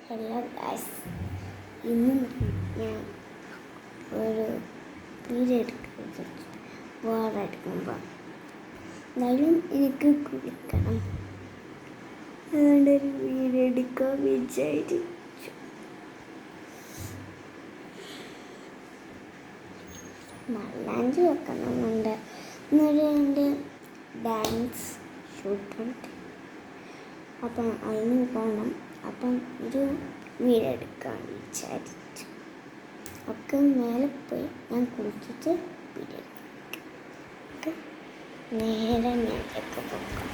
Hello guys, ഇന്ന് ഞാൻ ഒരു വീഡിയോ എടുക്കുന്നത് ബോറടിക്കുമ്പോൾ എന്നാലും എനിക്ക് കുളിക്കണം. അതുകൊണ്ടൊരു വീഡിയോ എടുക്കാൻ വിചാരിച്ചു. മല്ലാഞ്ചി വെക്കണമെന്നുണ്ട്. ഇന്നൊരു എൻ്റെ ഡാൻസ് ഷൂട്ടുണ്ട്. അപ്പം അതിന് പോകണം. അപ്പം ഒരു വീഡിയോ എടുക്കാൻ വിചാരിച്ചു. ഒക്കെ മേലെ പോയി ഞാൻ കുളിച്ചിട്ട് വീഡിയോ എടുക്കാം. നേരെ മേലേക്ക് പോകാം.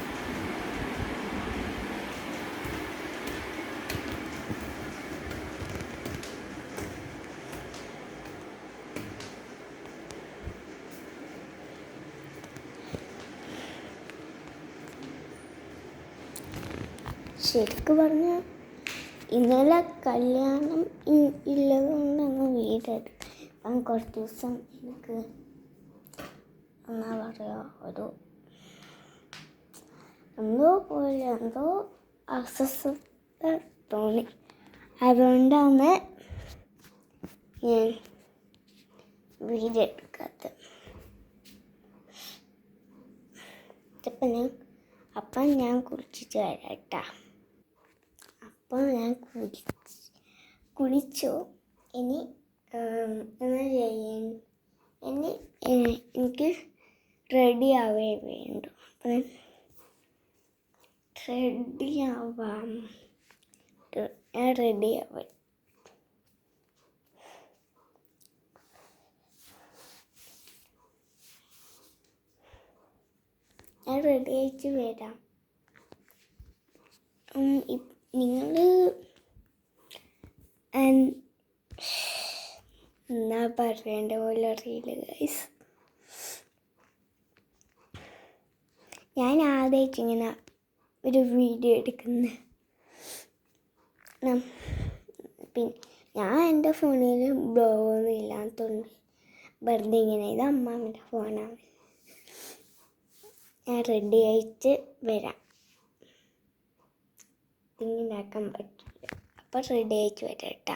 ശരിക്കും പറഞ്ഞാൽ ഇന്നലെ കല്യാണം ഇല്ലതുകൊണ്ടാണ് വീഡിയോ എടുക്കാൻ. കുറച്ച് ദിവസം എനിക്ക് എന്നാ പറയുക, എന്തോ അസ്വസ്ഥത തോന്നി. അതുകൊണ്ടാണ് ഞാൻ വീഡിയോ എടുക്കാത്തത്. അപ്പം ഞാൻ കുളിച്ചിട്ട് വരാം കേട്ടോ. അപ്പോൾ ഞാൻ കുളിച്ചു. ഇനി എന്താ ചെയ്യാൻ, എനിക്ക് റെഡി ആവേ വേണ്ടു. അപ്പം റെഡി ആവാം. ഞാൻ റെഡി ആവാം. ഞാൻ റെഡി ആയിട്ട് വരാം. നിങ്ങൾ എന്നാ പറയേണ്ട പോലെ അറിയില്ല ഗൈസ്. ഞാൻ ആദ്യമായിട്ട് ഇങ്ങനെ ഒരു വീഡിയോ എടുക്കുന്നത്. പിന്നെ ഞാൻ എൻ്റെ ഫോണിൽ ബ്ലോഗൊന്നും ഇല്ലാത്തതുകൊണ്ട് വെറുതെ ഇങ്ങനെ, ഇത് അമ്മാമ്മൻ്റെ ഫോണാണ്. ഞാൻ റെഡി ആയിട്ട് വരാം. ഇങ്ങനെയാക്കാൻ പറ്റില്ല. അപ്പം റെഡി ആയിട്ട് വരാം കേട്ടോ.